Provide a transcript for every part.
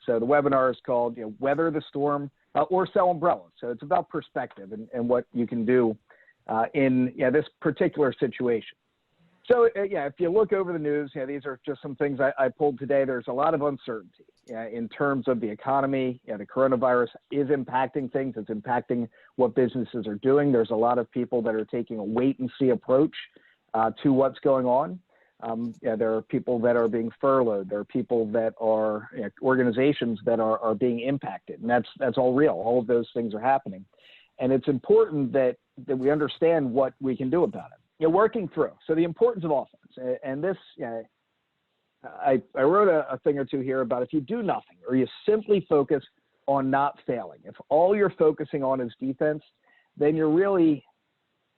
So the webinar is called, Weather the Storm or Sell Umbrellas. So it's about perspective and what you can do in this particular situation. So if you look over the news, these are just some things I pulled today. There's a lot of uncertainty in terms of the economy. The coronavirus is impacting things. It's impacting what businesses are doing. There's a lot of people that are taking a wait and see approach to what's going on. There are people that are being furloughed. There are people that are organizations that are being impacted, and that's all real. All of those things are happening, and it's important that we understand what we can do about it. Working through. So the importance of offense, and this, I wrote a thing or two here about if you do nothing or you simply focus on not failing. If all you're focusing on is defense, then you're really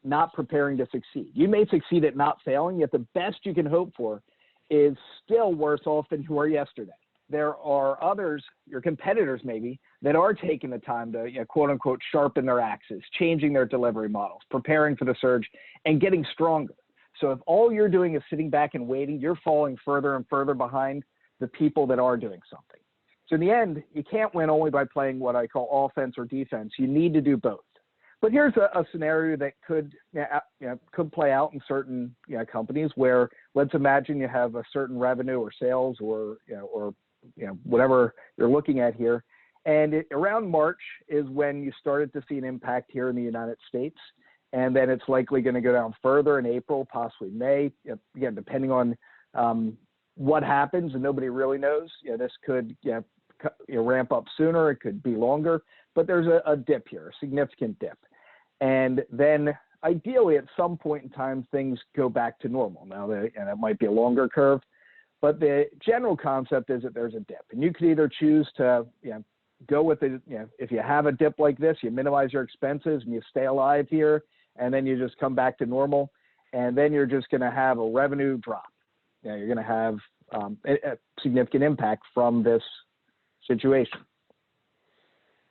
not preparing to succeed. You may succeed at not failing, yet the best you can hope for is still worse off than you were yesterday. There are others, your competitors maybe, that are taking the time to, quote unquote, sharpen their axes, changing their delivery models, preparing for the surge, and getting stronger. So if all you're doing is sitting back and waiting, you're falling further and further behind the people that are doing something. So in the end, you can't win only by playing what I call offense or defense. You need to do both. But here's a scenario that could play out in certain companies where, let's imagine you have a certain revenue or sales or whatever you're looking at here. And around March is when you started to see an impact here in the United States. And then it's likely going to go down further in April, possibly May, again, depending on what happens, and nobody really knows. This could ramp up sooner. It could be longer. But there's a dip here, a significant dip. And then ideally at some point in time, things go back to normal. Now, and it might be a longer curve. But the general concept is that there's a dip, and you could either choose to go with it. If you have a dip like this, you minimize your expenses and you stay alive here, and then you just come back to normal, and then you're just going to have a revenue drop. You're going to have a significant impact from this situation.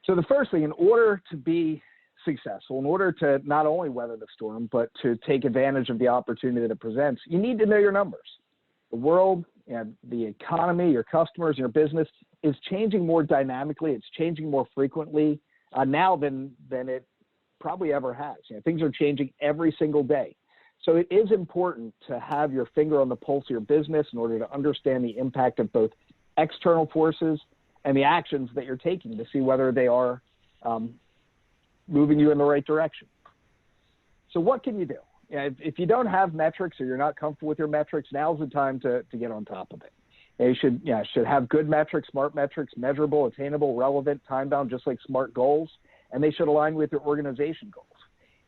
So the first thing, in order to be successful, in order to not only weather the storm, but to take advantage of the opportunity that it presents, you need to know your numbers. The world and the economy, your customers, your business is changing more dynamically. It's changing more frequently now than it probably ever has. Things are changing every single day. So it is important to have your finger on the pulse of your business in order to understand the impact of both external forces and the actions that you're taking to see whether they are moving you in the right direction. So what can you do? If you don't have metrics or you're not comfortable with your metrics, now's the time to get on top of it. You should have good metrics, smart metrics, measurable, attainable, relevant, time-bound, just like SMART goals, and they should align with your organization goals.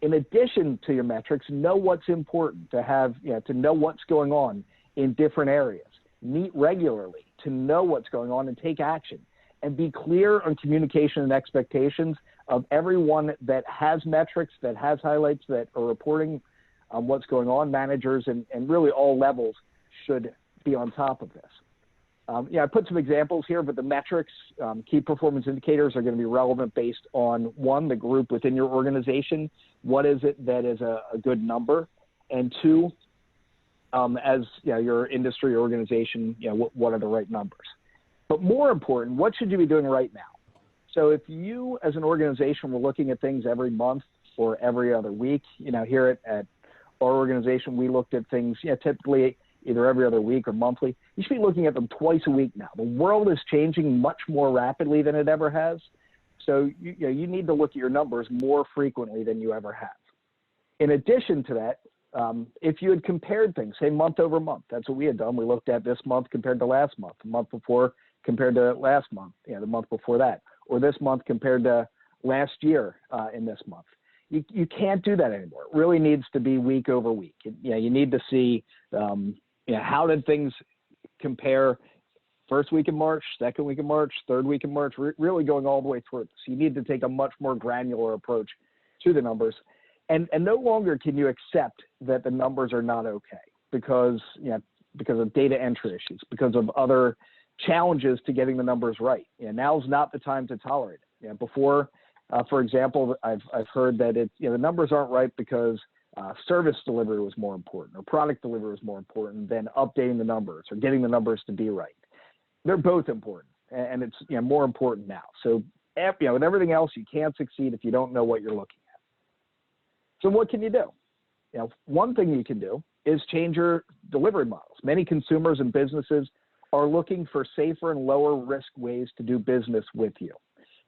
In addition to your metrics, know what's important to have, to know what's going on in different areas. Meet regularly to know what's going on and take action. And be clear on communication and expectations of everyone that has metrics, that has highlights, that are reporting on what's going on. Managers and really all levels should be on top of this. I put some examples here, but the metrics, key performance indicators are going to be relevant based on, one, the group within your organization. What is it that is a good number? And two, as your industry or organization, what are the right numbers? But more important, what should you be doing right now? So if you as an organization were looking at things every month or every other week, here at our organization, we looked at things typically either every other week or monthly. You should be looking at them twice a week now. The world is changing much more rapidly than it ever has. So you need to look at your numbers more frequently than you ever have. In addition to that, if you had compared things, say month over month, that's what we had done. We looked at this month compared to last month, the month before compared to last month, the month before that, or this month compared to last year in this month. You can't do that anymore. It really needs to be week over week. You need to see how did things compare first week in March, second week in March, third week in March, really going all the way through. So you need to take a much more granular approach to the numbers. And no longer can you accept that the numbers are not okay because of data entry issues, because of other challenges to getting the numbers right. Now's not the time to tolerate it. Before, for example, I've heard that the numbers aren't right because service delivery was more important or product delivery was more important than updating the numbers or getting the numbers to be right. They're both important. and it's more important now. So with everything else, you can't succeed if you don't know what you're looking at. So what can you do? One thing you can do is change your delivery models. Many consumers and businesses are looking for safer and lower risk ways to do business with you.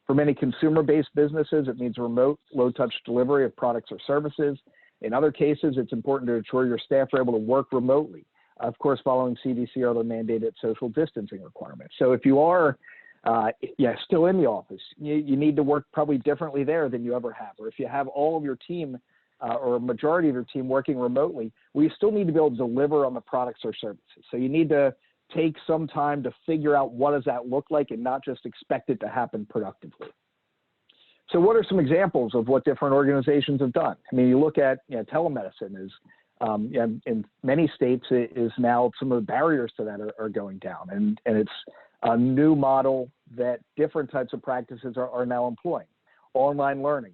For many consumer-based businesses, it means remote, low-touch delivery of products or services. In other cases, it's important to ensure your staff are able to work remotely, of course, following CDC or other mandated social distancing requirements. So if you are still in the office, you need to work probably differently there than you ever have. Or if you have all of your team or a majority of your team working remotely, we still need to be able to deliver on the products or services. So you need to take some time to figure out what does that look like and not just expect it to happen productively. So what are some examples of what different organizations have done? I mean, you look at telemedicine is, in many states, it is now some of the barriers to that are going down. And it's a new model that different types of practices are now employing. Online learning.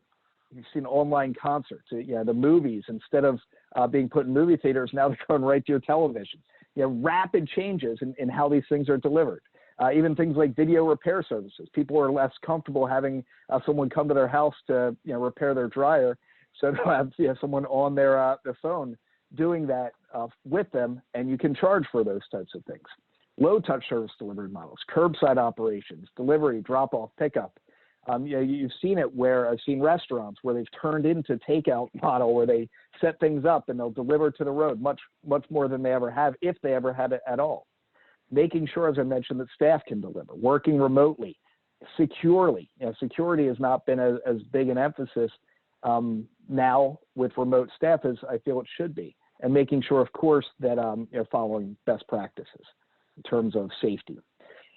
You've seen online concerts. The movies, instead of being put in movie theaters, now they're going right to your television. Rapid changes in how these things are delivered. Even things like video repair services. People are less comfortable having someone come to their house to repair their dryer, so they'll have someone on their phone doing that with them, and you can charge for those types of things. Low-touch service delivery models, curbside operations, delivery, drop-off, pickup. You've seen it where I've seen restaurants where they've turned into takeout model where they set things up and they'll deliver to the road much more than they ever have, if they ever had it at all. Making sure, as I mentioned, that staff can deliver, working remotely, securely. Security has not been as big an emphasis now with remote staff as I feel it should be, and making sure, of course, that following best practices in terms of safety.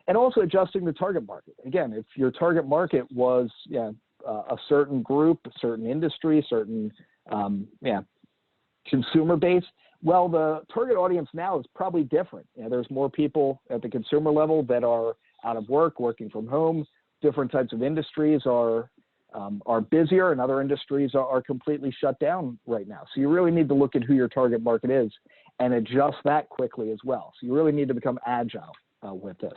And also adjusting the target market. Again, if your target market was a certain group, a certain industry, certain consumer base, well, the target audience now is probably different. There's more people at the consumer level that are out of work, working from home. Different types of industries are busier, and other industries are completely shut down right now. So you really need to look at who your target market is and adjust that quickly as well. So you really need to become agile with this.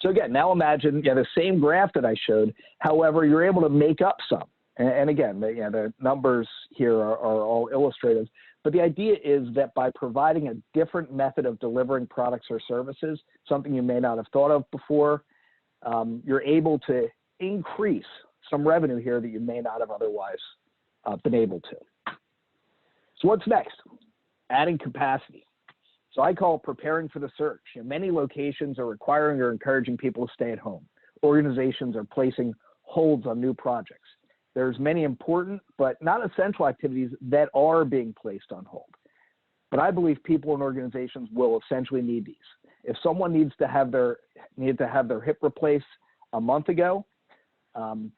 So again, now imagine the same graph that I showed. However, you're able to make up some. And again, the numbers here are all illustrative. But the idea is that by providing a different method of delivering products or services, something you may not have thought of before, you're able to increase some revenue here that you may not have otherwise been able to. So what's next? Adding capacity. So I call it preparing for the surge. Many locations are requiring or encouraging people to stay at home. Organizations are placing holds on new projects. There's many important but not essential activities that are being placed on hold. But I believe people and organizations will essentially need these. If someone needed to have their hip replaced a month ago,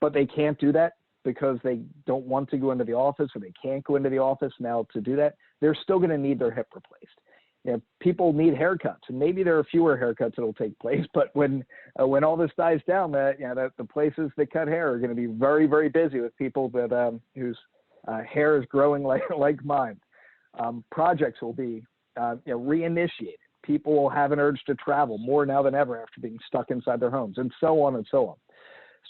but they can't do that because they don't want to go into the office, or they can't go into the office now to do that, they're still going to need their hip replaced. People need haircuts, and maybe there are fewer haircuts that will take place. But when all this dies down, the places that cut hair are going to be very, very busy with people that whose hair is growing like mine. Projects will be reinitiated. People will have an urge to travel more now than ever after being stuck inside their homes, and so on and so on.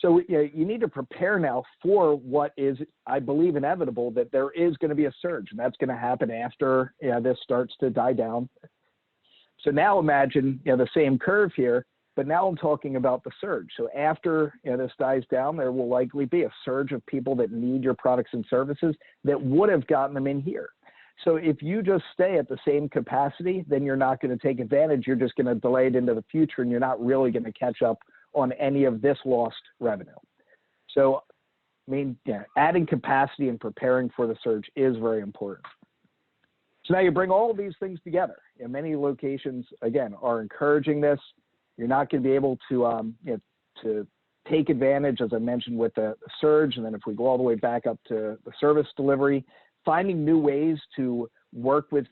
So you need to prepare now for what is, I believe, inevitable, that there is going to be a surge, and that's going to happen after this starts to die down. So now imagine the same curve here, but now I'm talking about the surge. So after this dies down, there will likely be a surge of people that need your products and services that would have gotten them in here. So if you just stay at the same capacity, then you're not going to take advantage. You're just going to delay it into the future, and you're not really going to catch up on any of this lost revenue. So, adding capacity and preparing for the surge is very important. So now you bring all of these things together. Many locations, again, are encouraging this. You're not going to be able to take advantage, as I mentioned, with the surge. And then if we go all the way back up to the service delivery, finding new ways to work with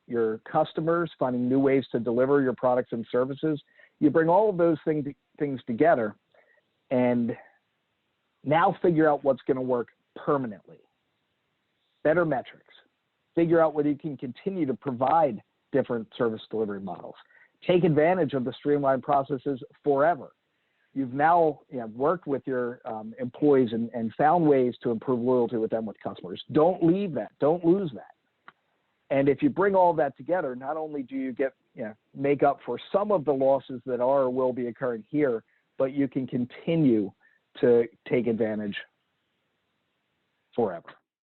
your customers, finding new ways to deliver your products and services. You bring all of those things together and now figure out what's going to work permanently. Better metrics. Figure out whether you can continue to provide different service delivery models. take advantage of the streamlined processes forever. You've now worked with your employees and found ways to improve loyalty with them with customers. Don't leave that. Don't lose that. And if you bring all that together, not only do you get make up for some of the losses that are or will be occurring here, but you can continue to take advantage forever.